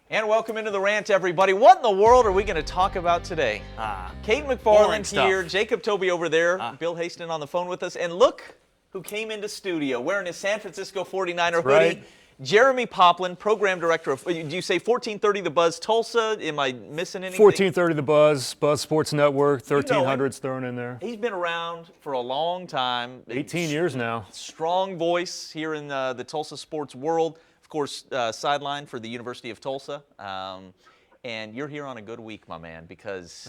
And welcome into the Rant, everybody. What in the world are we going to talk about today? Kate McFarland here, Jacob Toby over there, Bill Haston on the phone with us, and look who came into studio wearing his San Francisco 49er hoodie. Right. Jeremy Poplin, program director of, do you say 1430 The Buzz Tulsa? Am I missing anything? 1430 The Buzz, Buzz Sports Network, 1300's thrown in there. He's been around for a long time. 18 years now. Strong voice here in the Tulsa sports world. Of course, sideline for the University of Tulsa. And you're here on a good week, my man, because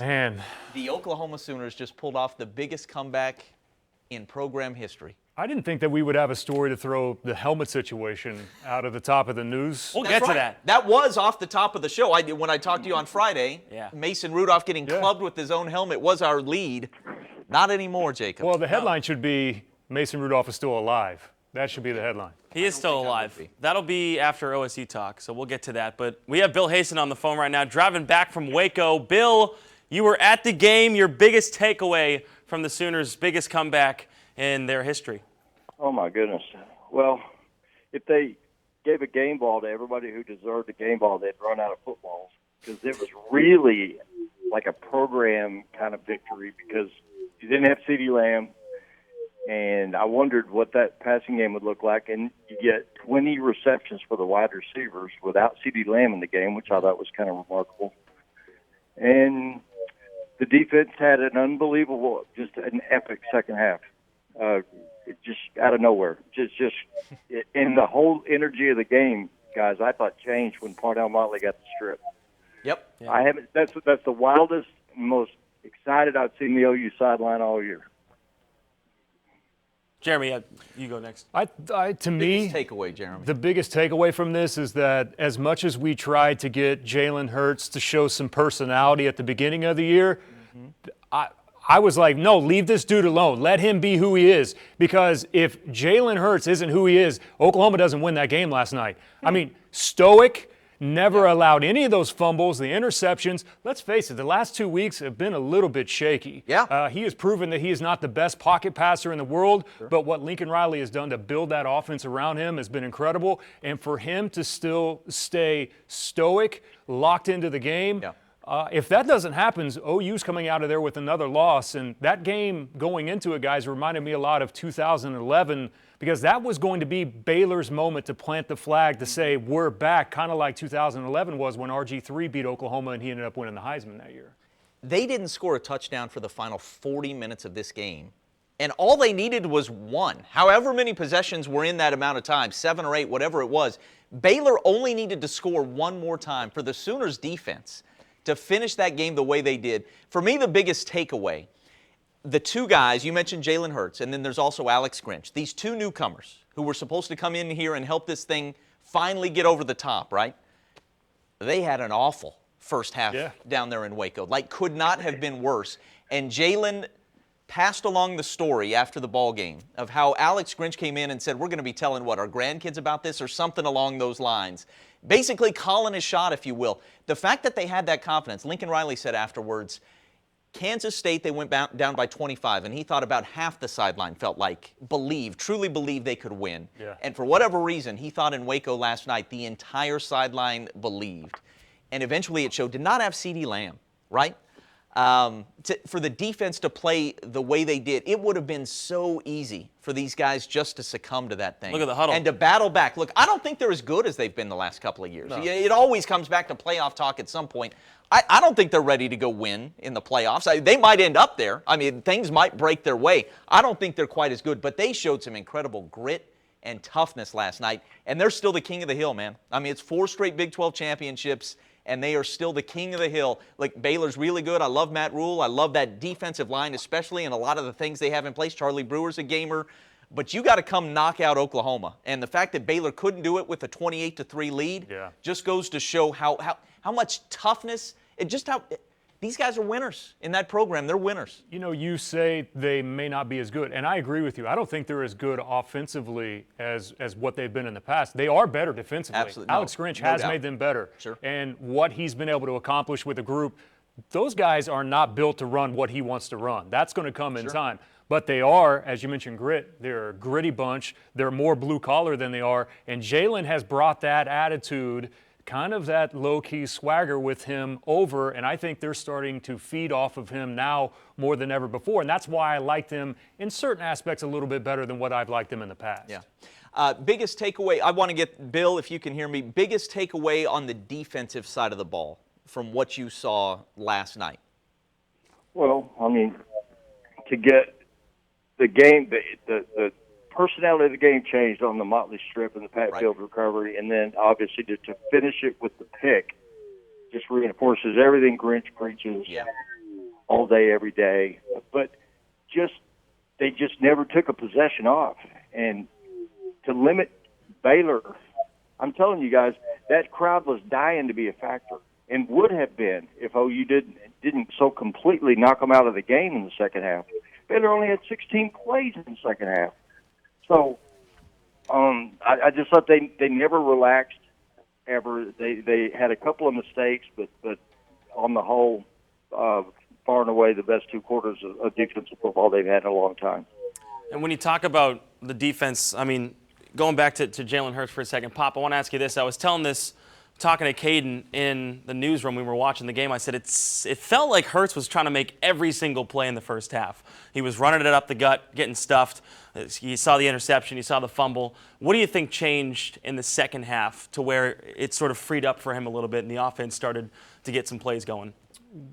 the Oklahoma Sooners just pulled off the biggest comeback in program history. I didn't think that we would have a story to throw the helmet situation out of the top of the news. We'll get to that. That was off the top of the show. When I talked to you on Friday, Mason Rudolph getting clubbed with his own helmet was our lead. Not anymore, Jacob. Well, the headline should be Mason Rudolph is still alive. That should be the headline. He is still alive. That'll be after OSU talk, so we'll get to that. But we have Bill Haston on the phone right now, driving back from Waco. Bill, you were at the game. Your biggest takeaway from the Sooners' biggest comeback in their history? Oh, my goodness. Well, if they gave a game ball to everybody who deserved a game ball, they'd run out of footballs, because it was really like a program kind of victory, because you didn't have CeeDee Lamb. And I wondered what that passing game would look like. And you get 20 receptions for the wide receivers without CeeDee Lamb in the game, which I thought was kind of remarkable. And the defense had an unbelievable, just an epic second half. It just out of nowhere. And the whole energy of the game, guys, I thought changed when Parnell Motley got the strip. Yep. Yeah. That's the wildest, most excited I've seen the OU sideline all year. Jeremy, you go next. To me, biggest takeaway, Jeremy. The biggest takeaway from this is that as much as we tried to get Jalen Hurts to show some personality at the beginning of the year, I was like, no, leave this dude alone. Let him be who he is. Because if Jalen Hurts isn't who he is, Oklahoma doesn't win that game last night. I mean, stoic, never allowed any of those fumbles, the interceptions. Let's face it, the last 2 weeks have been a little bit shaky. Yeah. He has proven that he is not the best pocket passer in the world, but what Lincoln Riley has done to build that offense around him has been incredible. And for him to still stay stoic, locked into the game, if that doesn't happen, OU's coming out of there with another loss. And that game going into it, guys, reminded me a lot of 2011, because that was going to be Baylor's moment to plant the flag to say we're back, kind of like 2011 was when RG3 beat Oklahoma and he ended up winning the Heisman that year. They didn't score a touchdown for the final 40 minutes of this game, and all they needed was one. However many possessions were in that amount of time, 7 or 8, whatever it was, Baylor only needed to score one more time for the Sooners defense to finish that game the way they did. For me, the biggest takeaway, the two guys, you mentioned Jalen Hurts, and then there's also Alex Grinch. These two newcomers who were supposed to come in here and help this thing finally get over the top, right? They had an awful first half down there in Waco. Like, could not have been worse. And Jalen passed along the story after the ball game of how Alex Grinch came in and said, we're going to be telling, our grandkids about this, or something along those lines. Basically calling his shot, if you will. The fact that they had that confidence, Lincoln Riley said afterwards, Kansas State, they went down by 25, and he thought about half the sideline felt like truly believed they could win. Yeah. And for whatever reason, he thought in Waco last night the entire sideline believed. And eventually it showed. Did not have CeeDee Lamb, right? For the defense to play the way they did, it would have been so easy for these guys just to succumb to that thing. Look at the huddle. And to battle back. Look, I don't think they're as good as they've been the last couple of years. No. It always comes back to playoff talk at some point. I don't think they're ready to go win in the playoffs. They might end up there. I mean, things might break their way. I don't think they're quite as good, but they showed some incredible grit and toughness last night, and they're still the king of the hill, man. I mean, it's 4 straight Big 12 championships, and they are still the king of the hill. Like, Baylor's really good. I love Matt Rule. I love that defensive line, especially, and a lot of the things they have in place. Charlie Brewer's a gamer. But you got to come knock out Oklahoma. And the fact that Baylor couldn't do it with a 28-3 lead just goes to show how much toughness and just how these guys are winners in that program. They're winners. You know, you say they may not be as good, and I agree with you. I don't think they're as good offensively as what they've been in the past. They are better defensively. Absolutely. Alex Grinch has made them better. Sure. And what he's been able to accomplish with the group, those guys are not built to run what he wants to run. That's going to come in time. But they are, as you mentioned, grit. They're a gritty bunch. They're more blue-collar than they are. And Jalen has brought that attitude kind of that low-key swagger with him over, and I think they're starting to feed off of him now more than ever before, and that's why I liked him in certain aspects a little bit better than what I've liked him in the past. Yeah. Biggest takeaway, I want to get, Bill, if you can hear me, biggest takeaway on the defensive side of the ball from what you saw last night. Well, I mean, to get the game, the personality of the game changed on the Motley strip and the Pat Field recovery, and then obviously to finish it with the pick just reinforces everything Grinch preaches all day, every day. But they just never took a possession off. And to limit Baylor, I'm telling you guys, that crowd was dying to be a factor and would have been if OU didn't so completely knock them out of the game in the second half. Baylor only had 16 plays in the second half. So I just thought they never relaxed ever. They had a couple of mistakes, but on the whole, far and away the best 2 quarters of defensive football they've had in a long time. And when you talk about the defense, I mean, going back to Jalen Hurts for a second, Pop, I want to ask you this. I was talking to Caden in the newsroom when we were watching the game. I said it felt like Hurts was trying to make every single play in the first half. He was running it up the gut, getting stuffed. You saw the interception, you saw the fumble. What do you think changed in the second half to where it sort of freed up for him a little bit and the offense started to get some plays going?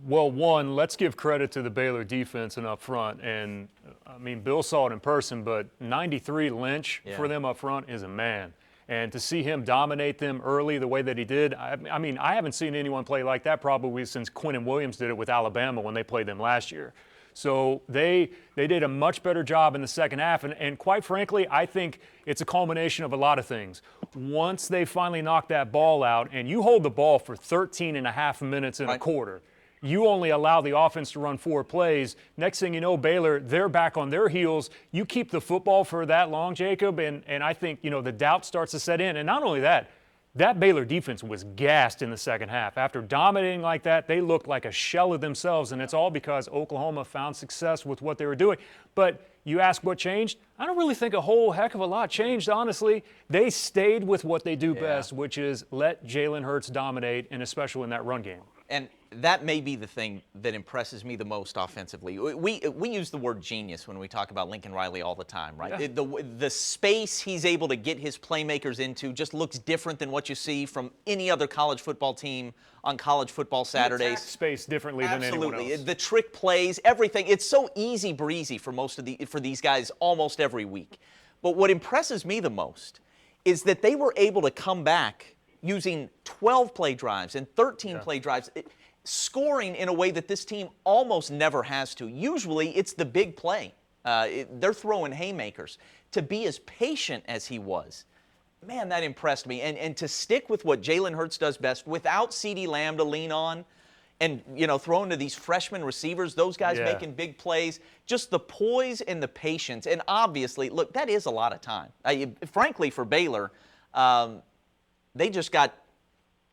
Well, one, let's give credit to the Baylor defense and up front. And, I mean, Bill saw it in person, but 93 Lynch for them up front is a man. And to see him dominate them early the way that he did, I mean, I haven't seen anyone play like that probably since Quinnen Williams did it with Alabama when they played them last year. So they did a much better job in the second half. And quite frankly, I think it's a culmination of a lot of things. Once they finally knock that ball out, and you hold the ball for 13 and a half minutes in a quarter, you only allow the offense to run 4 plays. Next thing you know, Baylor, they're back on their heels. You keep the football for that long, Jacob, and I think, the doubt starts to set in. And not only that, that Baylor defense was gassed in the second half. After dominating like that, they looked like a shell of themselves, and it's all because Oklahoma found success with what they were doing. But you ask what changed? I don't really think a whole heck of a lot changed, honestly. They stayed with what they do best, which is let Jalen Hurts dominate, and especially in that run game. And that may be the thing that impresses me the most offensively. We use the word genius when we talk about Lincoln Riley all the time, right? Yeah. The space he's able to get his playmakers into just looks different than what you see from any other college football team on college football Saturdays. Space differently than anyone else. The trick plays, everything. It's so easy breezy for these guys almost every week. But what impresses me the most is that they were able to come back using 12 play drives and 13 play drives, scoring in a way that this team almost never has to. Usually it's the big play. They're throwing haymakers. To be as patient as he was, man, that impressed me. And to stick with what Jalen Hurts does best without CeeDee Lamb to lean on and, throwing to these freshman receivers, those guys making big plays, just the poise and the patience. And obviously, look, that is a lot of time. Frankly, for Baylor, they just got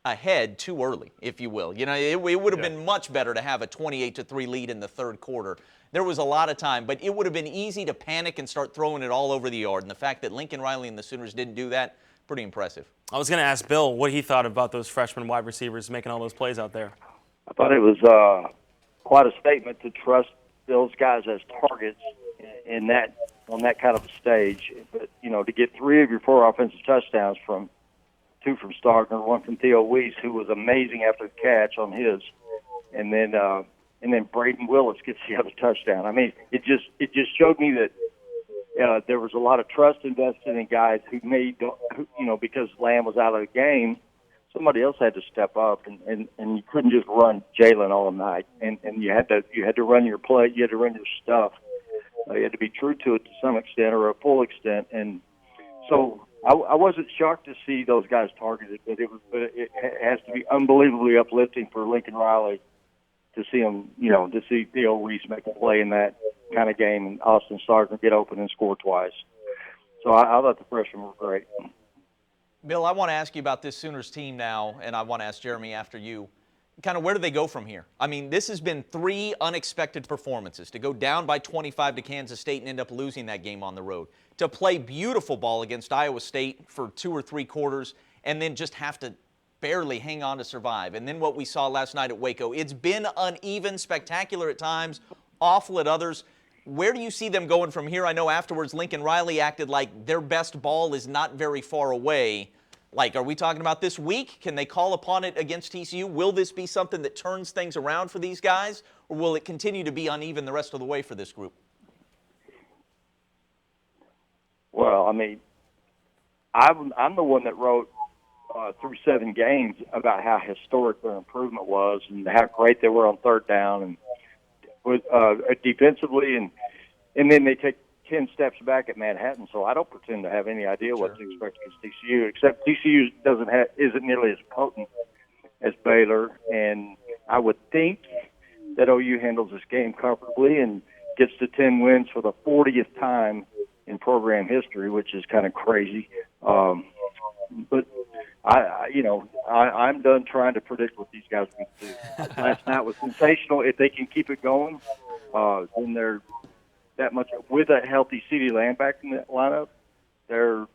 ahead too early, if you will. It would have been much better to have a 28-3 lead in the third quarter. There was a lot of time, but it would have been easy to panic and start throwing it all over the yard. And the fact that Lincoln Riley and the Sooners didn't do that, pretty impressive. I was going to ask Bill what he thought about those freshman wide receivers making all those plays out there. I thought it was quite a statement to trust those guys as targets on that kind of a stage. But, to get 3 of your 4 offensive touchdowns from 2 from Starkner, 1 from Theo Weiss, who was amazing after the catch on his, and then Braden Willis gets the other touchdown. I mean, it just showed me that there was a lot of trust invested in guys who because Lamb was out of the game, somebody else had to step up, and you couldn't just run Jalen all night, and you had to run your play, you had to run your stuff, you had to be true to it to some extent or a full extent, and so. I wasn't shocked to see those guys targeted, but it has to be unbelievably uplifting for Lincoln Riley to see him, to see Theo Weiss make a play in that kind of game and Austin Starkner get open and score twice. So I thought the freshmen were great. Bill, I want to ask you about this Sooners team now, and I want to ask Jeremy after you. Kind of where do they go from here? I mean, this has been 3 unexpected performances. To go down by 25 to Kansas State and end up losing that game on the road. To play beautiful ball against Iowa State for 2 or 3 quarters and then just have to barely hang on to survive. And then what we saw last night at Waco, it's been uneven, spectacular at times, awful at others. Where do you see them going from here? I know afterwards Lincoln Riley acted like their best ball is not very far away. Like, are we talking about this week? Can they call upon it against TCU? Will this be something that turns things around for these guys, or will it continue to be uneven the rest of the way for this group? Well, I mean, I'm the one that wrote through 7 games about how historic their improvement was and how great they were on third down and with defensively, and then they take 10 steps back at Manhattan. So I don't pretend to have any idea what to expect against TCU, except TCU isn't nearly as potent as Baylor, and I would think that OU handles this game comfortably and gets to 10 wins for the 40th time in program history, which is kind of crazy. But I'm done trying to predict what these guys are going to do. Last night was sensational. If they can keep it going, then they're that much with a healthy CeeDee Lamb back in the lineup. They're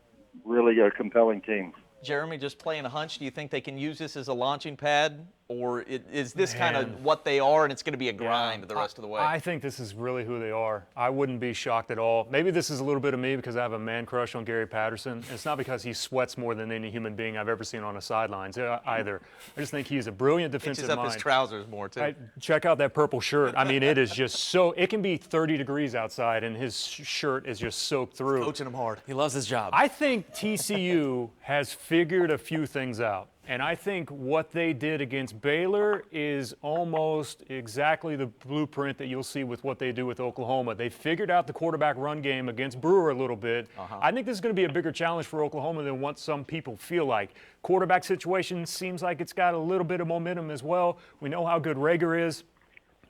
really a compelling team. Jeremy, just playing a hunch, do you think they can use this as a launching pad, or is this kind of what they are and it's going to be a grind the rest of the way? I think this is really who they are. I wouldn't be shocked at all. Maybe this is a little bit of me because I have a man crush on Gary Patterson. It's not because he sweats more than any human being I've ever seen on the sidelines either. I just think he's a brilliant defensive mind. Up his trousers more, too. Check out that purple shirt. I mean, it is just so – it can be 30 degrees outside, and his shirt is just soaked through. Coaching him hard. He loves his job. I think TCU has figured a few things out. And I think what they did against Baylor is almost exactly the blueprint that you'll see with what they do with Oklahoma. They figured out the quarterback run game against Brewer a little bit. I think this is going to be a bigger challenge for Oklahoma than what some people feel like. Quarterback situation seems like it's got a little bit of momentum as well. We know how good Rager is.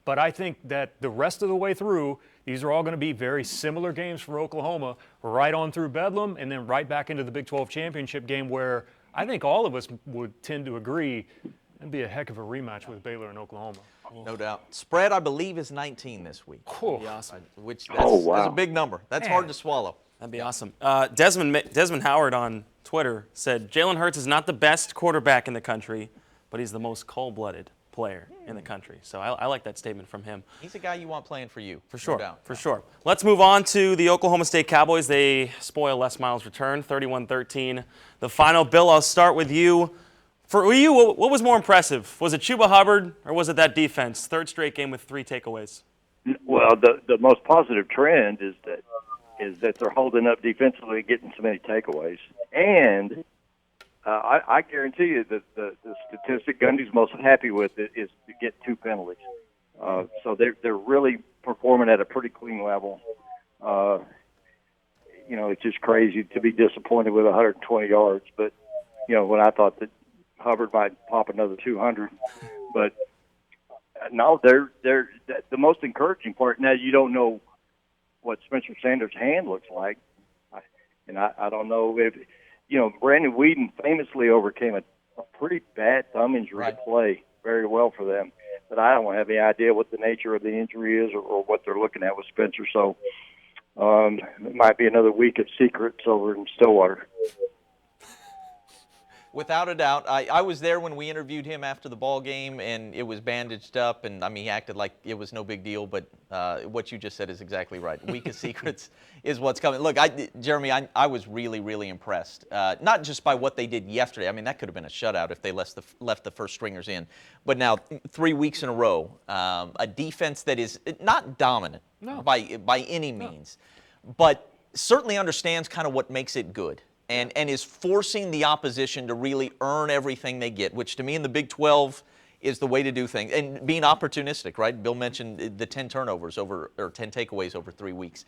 But I think that the rest of the way through, these are all going to be very similar games for Oklahoma, right on through Bedlam and then right back into the Big 12 championship game where I think all of us would tend to agree it'd be a heck of a rematch with Baylor and Oklahoma. No doubt. Spread, I believe, is 19 this week. Cool. Awesome. Which that's a big number. That's hard to swallow. That'd be awesome. Desmond Howard on Twitter said, Jalen Hurts is not the best quarterback in the country, but he's the most cold-blooded player in the country. So I like that statement from him. He's a guy you want playing for you. For sure. No doubt. For sure. Let's move on to the Oklahoma State Cowboys. They spoil Les Miles' return, 31-13. The final. Bill, I'll start with you. For you, what was more impressive? Was it Chuba Hubbard or was it that defense? Third straight game with 3 takeaways. Well, the most positive trend is that they're holding up defensively, getting so many takeaways, and I guarantee you that the statistic Gundy's most happy with it is to get 2 penalties. So they're really performing at a pretty clean level. It's just crazy to be disappointed with 120 yards. But when I thought that Hubbard might pop another 200, but no, they're the most encouraging part. Now you don't know what Spencer Sanders' hand looks like, and I don't know if. Brandon Whedon famously overcame a pretty bad thumb injury to play very well for them. But I don't have any idea what the nature of the injury is or what they're looking at with Spencer. So it might be another week of secrets over in Stillwater. Without a doubt. I was there when we interviewed him after the ball game, and it was bandaged up, and he acted like it was no big deal, but what you just said is exactly right. Week of secrets is what's coming. Look, Jeremy, I was really, really impressed, not just by what they did yesterday. That could have been a shutout if they left the first stringers in, but now 3 weeks in a row, a defense that is not dominant by any means, but certainly understands kind of what makes it good. And is forcing the opposition to really earn everything they get, which to me in the Big 12 is the way to do things. And being opportunistic, right? Bill mentioned the 10 turnovers or 10 takeaways over 3 weeks.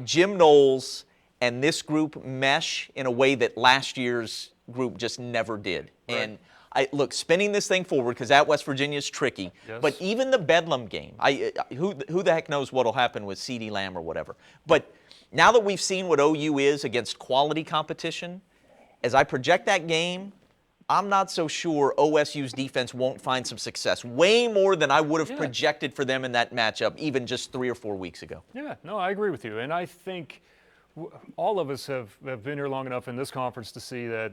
Jim Knowles and this group mesh in a way that last year's group just never did. Right. And look, spinning this thing forward, because at West Virginia is tricky, but even the Bedlam game, who the heck knows what will happen with CeeDee Lamb or whatever. But now that we've seen what OU is against quality competition, as I project that game, I'm not so sure OSU's defense won't find some success. Way more than I would have projected for them in that matchup even just 3 or 4 weeks ago. Yeah, no, I agree with you. And I think all of us have been here long enough in this conference to see that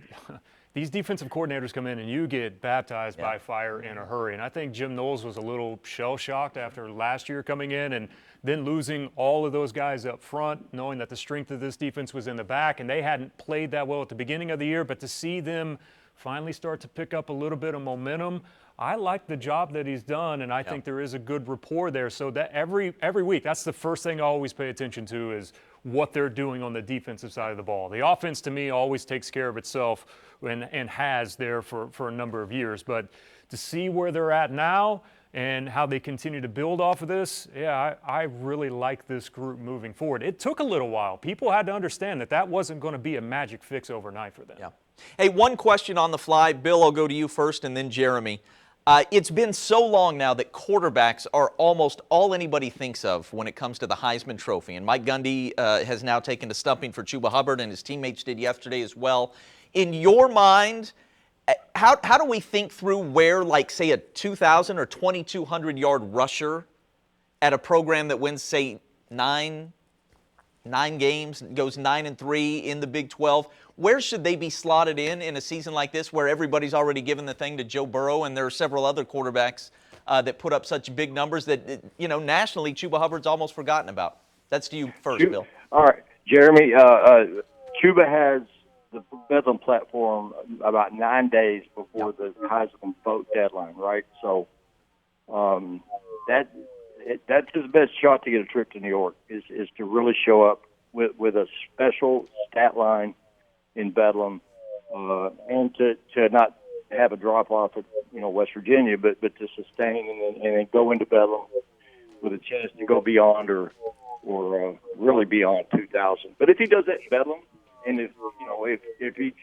these defensive coordinators come in and you get baptized by fire in a hurry. And I think Jim Knowles was a little shell-shocked after last year coming in and then losing all of those guys up front, knowing that the strength of this defense was in the back, and they hadn't played that well at the beginning of the year. But to see them finally start to pick up a little bit of momentum, I like the job that he's done, and I think there is a good rapport there. So that every week, that's the first thing I always pay attention to is what they're doing on the defensive side of the ball. The offense, to me, always takes care of itself and has there for a number of years. But to see where they're at now and how they continue to build off of this, I really like this group moving forward. It took a little while. People had to understand that wasn't going to be a magic fix overnight for them. Yeah. Hey, one question on the fly. Bill, I'll go to you first and then Jeremy. It's been so long now that quarterbacks are almost all anybody thinks of when it comes to the Heisman Trophy. And Mike Gundy has now taken to stumping for Chuba Hubbard, and his teammates did yesterday as well. In your mind, how do we think through where, like, say, a 2,000 or 2,200-yard rusher at a program that wins, say, nine games, goes 9-3 in the Big 12, where should they be slotted in a season like this where everybody's already given the thing to Joe Burrow and there are several other quarterbacks that put up such big numbers that, nationally, Chuba Hubbard's almost forgotten about? That's to you first, Bill. All right, Jeremy, Chuba has the Bedlam platform about 9 days before the Heisman vote deadline, right? So that's his best shot to get a trip to New York is to really show up with a special stat line in Bedlam, and to not have a drop off at West Virginia, but to sustain and then go into Bedlam with a chance to go beyond or really beyond 2,000. But if he does that in Bedlam, and if each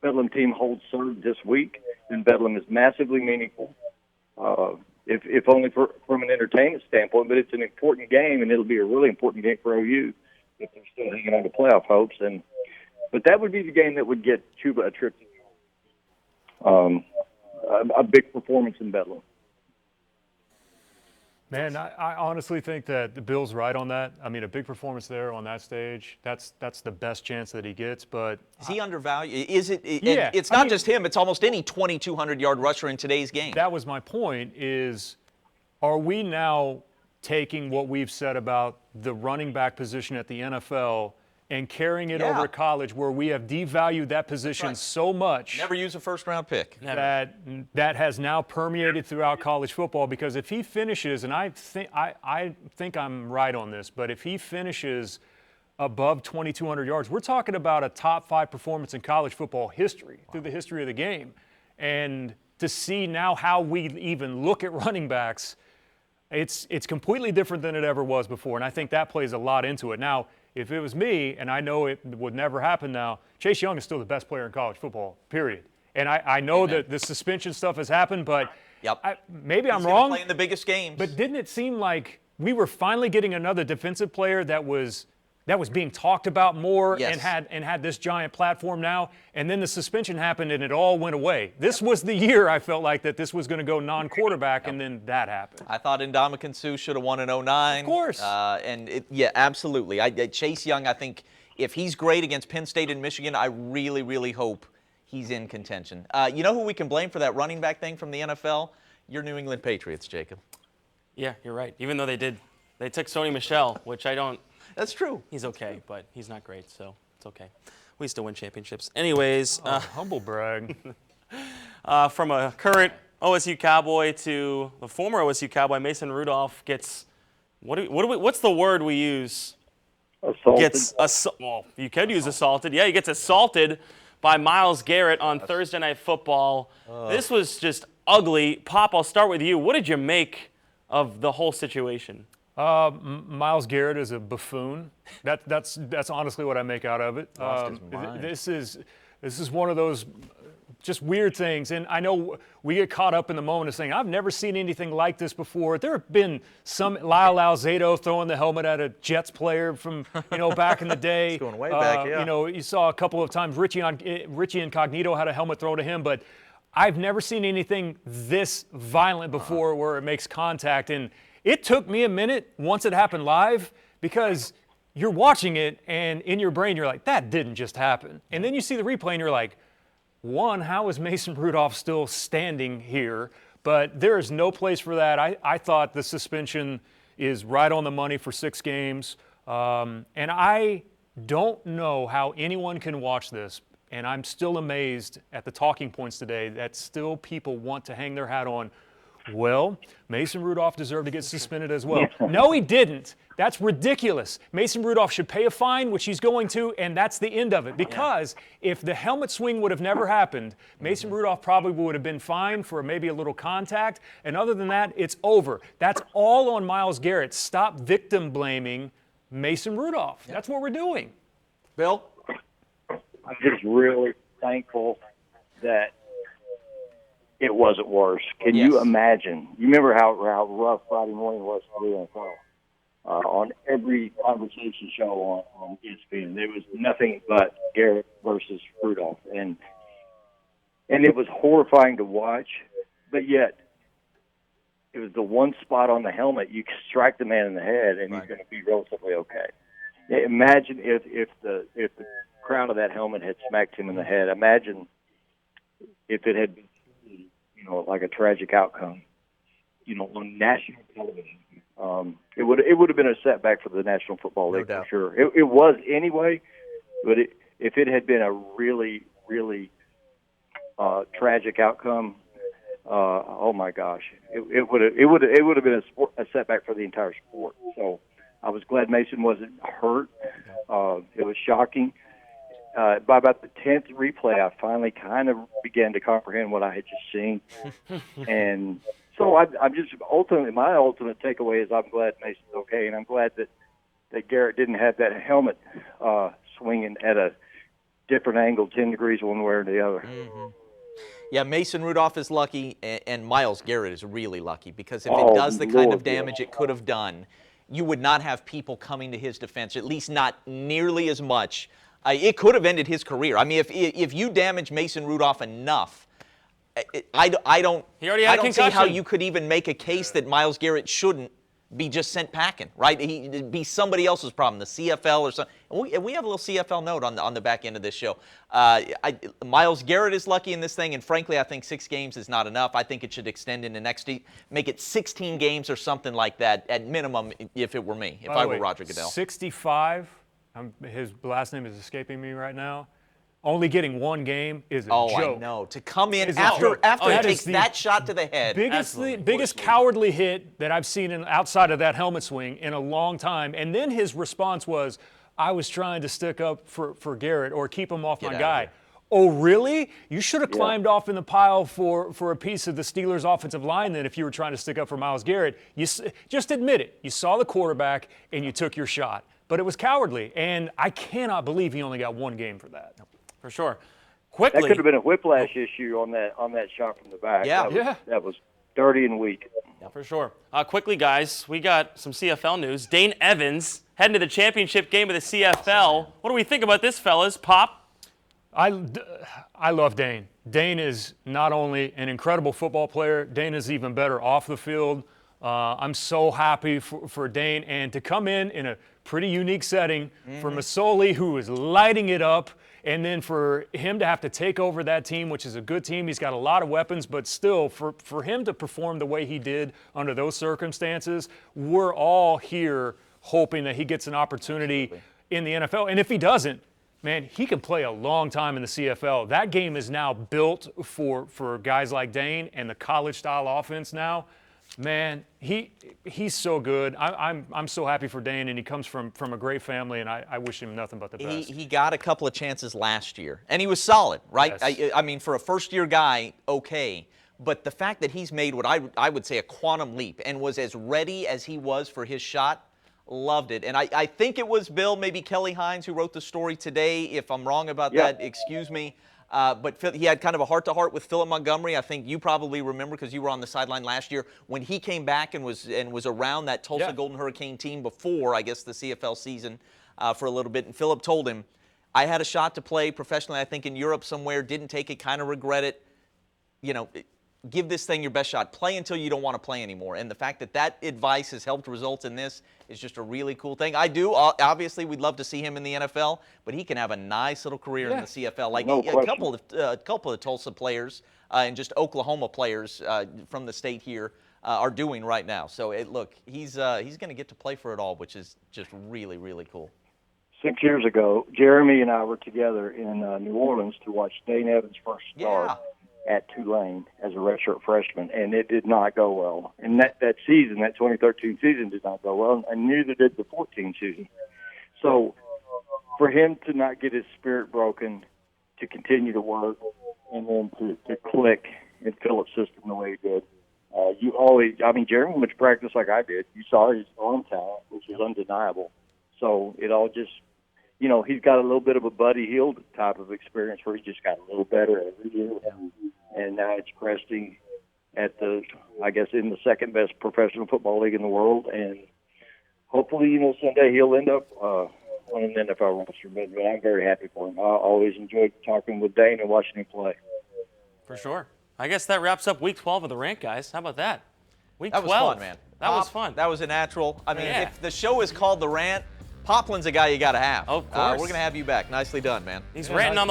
Bedlam team holds serve this week, then Bedlam is massively meaningful. If only from an entertainment standpoint, but it's an important game, and it'll be a really important game for OU if they're still hanging on to playoff hopes. But that would be the game that would get Chuba a trip to a big performance in Bedlam. Man, I honestly think that the Bill's right on that. I mean, a big performance there on that stage, that's the best chance that he gets. But is he undervalued? Is it? Yeah, It's not just him. It's almost any 2,200-yard rusher in today's game. That was my point is, are we now taking what we've said about the running back position at the NFL and carrying it over to college where we have devalued that position so much. Never use a first-round pick. That has now permeated throughout college football, because if he finishes, and I think I'm right on this, but if he finishes above 2,200 yards, we're talking about a top 5 performance in college football history, through the history of the game. And to see now how we even look at running backs, it's completely different than it ever was before, and I think that plays a lot into it. Now, if it was me, and I know it would never happen now, Chase Young is still the best player in college football, period. And I know that the suspension stuff has happened, but maybe I'm wrong. He's playing the biggest games. But didn't it seem like we were finally getting another defensive player that was being talked about more and had this giant platform now, and then the suspension happened and it all went away. This was the year I felt like that this was going to go non-quarterback, and then that happened. I thought Ndamukong Suh should have won in 2009. Of course. Absolutely. Chase Young, I think if he's great against Penn State and Michigan, I really, really hope he's in contention. You know who we can blame for that running back thing from the NFL? Your New England Patriots, Jacob. Yeah, you're right. Even though they took Sony Michel, which I don't. That's true. He's okay, but he's not great, so it's okay. We still win championships. Anyways. Humble brag. From a current OSU Cowboy to the former OSU Cowboy, Mason Rudolph gets, what's the word we use? Assaulted. Well, you could use assaulted. Yeah, he gets assaulted by Myles Garrett on Thursday Night Football. This was just ugly. Pop, I'll start with you. What did you make of the whole situation? Myles Garrett is a buffoon. That's honestly what I make out of it. Lost his mind. This is one of those just weird things, and I know we get caught up in the moment of saying, I've never seen anything like this before. There have been some Lyle Alzado throwing the helmet at a Jets player from back in the day. It's going way back, yeah. You saw a couple of times Richie Incognito had a helmet thrown to him, but I've never seen anything this violent before where it makes contact. And it took me a minute once it happened live, because you're watching it and in your brain you're like, that didn't just happen. And then you see the replay and you're like, one, how is Mason Rudolph still standing here? But there is no place for that. I thought the suspension is right on the money for 6 games. And I don't know how anyone can watch this, and I'm still amazed at the talking points today that still people want to hang their hat on. Well, Mason Rudolph deserved to get suspended as well. No, he didn't. That's ridiculous. Mason Rudolph should pay a fine, which he's going to, and that's the end of it. Because if the helmet swing would have never happened, Mason Rudolph probably would have been fined for maybe a little contact. And other than that, it's over. That's all on Myles Garrett. Stop victim blaming Mason Rudolph. That's what we're doing. Bill? I'm just really thankful that it wasn't worse. Can you imagine? You remember how rough Friday morning was for the NFL? On every conversation show on ESPN, there was nothing but Garrett versus Rudolph, and it was horrifying to watch. But yet, it was the one spot on the helmet you could strike the man in the head, and he's going to be relatively okay. Imagine if the crown of that helmet had smacked him in the head. Imagine if it had been, like a tragic outcome, on national television. It would have been a setback for the National Football League for sure. It was anyway, but if it had been a really, really tragic outcome, oh my gosh, it would have been a setback for the entire sport. So I was glad Mason wasn't hurt. It was shocking. By about the 10th replay, I finally kind of began to comprehend what I had just seen. And so I'm just my ultimate takeaway is I'm glad Mason's okay, and I'm glad that Garrett didn't have that helmet swinging at a different angle, 10 degrees one way or the other. Mm-hmm. Yeah, Mason Rudolph is lucky, and Myles Garrett is really lucky, because if it does the kind of damage it could have done, you would not have people coming to his defense, at least not nearly as much. It could have ended his career. I mean, if you damage Mason Rudolph enough, I don't see how you could even make a case that Myles Garrett shouldn't be just sent packing, right? It'd be somebody else's problem, the CFL or something. And we have a little CFL note on the back end of this show. Myles Garrett is lucky in this thing, and frankly, I think 6 games is not enough. I think it should extend into next year, make it 16 games or something like that at minimum. If it were me, if I were Roger Goodell. 65. His last name is escaping me right now. Only getting 1 game is a joke. Oh, I know. To come in after he takes that shot to the head. Biggest cowardly hit that I've seen outside of that helmet swing in a long time. And then his response was, I was trying to stick up for Garrett or keep him off my guy. Oh, really? You should have climbed off in the pile for a piece of the Steelers' offensive line then if you were trying to stick up for Myles Garrett. Just admit it. You saw the quarterback and you took your shot. But it was cowardly, and I cannot believe he only got 1 game for that. For sure. Quickly. That could have been a whiplash issue on that shot from the back. That was dirty and weak. Yeah, for sure. Quickly, guys, we got some CFL news. Dane Evans heading to the championship game of the CFL. What do we think about this, fellas? Pop? I love Dane. Dane is not only an incredible football player, Dane is even better off the field. I'm so happy for Dane, and to come in a pretty unique setting for Masoli, who is lighting it up, and then for him to have to take over that team, which is a good team. He's got a lot of weapons, but still, for him to perform the way he did under those circumstances, we're all here hoping that he gets an opportunity in the NFL. And if he doesn't, man, he can play a long time in the CFL. That game is now built for guys like Dane and the college-style offense now. Man, he's so good. I'm so happy for Dane, and he comes from a great family, and I wish him nothing but the best. He got a couple of chances last year, and he was solid, right? Yes. I mean, for a first-year guy, okay. But the fact that he's made what I would say a quantum leap and was as ready as he was for his shot, loved it. And I think it was Bill, maybe Kelly Hines, who wrote the story today. If I'm wrong about that, excuse me. But he had kind of a heart-to-heart with Philip Montgomery. I think you probably remember because you were on the sideline last year when he came back and was around that Tulsa Golden Hurricane team before, I guess, the CFL season for a little bit. And Philip told him, I had a shot to play professionally, I think, in Europe somewhere, didn't take it, kind of regret it. give this thing your best shot. Play until you don't want to play anymore. And the fact that that advice has helped result in this is just a really cool thing. Obviously, we'd love to see him in the NFL, but he can have a nice little career in the CFL. Like No a couple of Tulsa players and just Oklahoma players from the state here are doing right now. So, look, he's going to get to play for it all, which is just really, really cool. 6 years ago, Jeremy and I were together in New Orleans to watch Dane Evans' first start at Tulane as a redshirt freshman, and it did not go well. And that season, that 2013 season, did not go well, and neither did the 14 season. So for him to not get his spirit broken, to continue to work, and then to click in Phillips' system the way he did, Jeremy went to practice like I did. You saw his arm talent, which was undeniable. So it all just, he's got a little bit of a Buddy Hield type of experience where he just got a little better every year. And now it's cresting at in the second best professional football league in the world. And hopefully, someday he'll end up on an NFL roster. But I'm very happy for him. I always enjoyed talking with Dane and watching him play. For sure. I guess that wraps up Week 12 of the Rant, guys. How about that? Week 12. That was fun, man. That was fun. That was a natural. I mean, if the show is called The Rant, Poplin's a guy you got to have. Of course. We're going to have you back. Nicely done, man. He's ranting on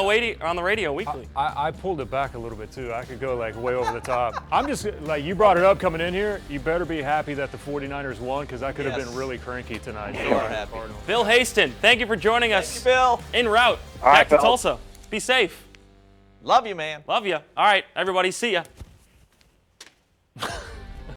the radio weekly. I pulled it back a little bit, too. I could go, way over the top. I'm just, you brought it up coming in here. You better be happy that the 49ers won, because I could have been really cranky tonight. We are happy. Bill Haston, thank you for joining us. Thank you, Bill. En route. All right, Back to fellas. Tulsa. Be safe. Love you, man. Love you. All right, everybody, see ya.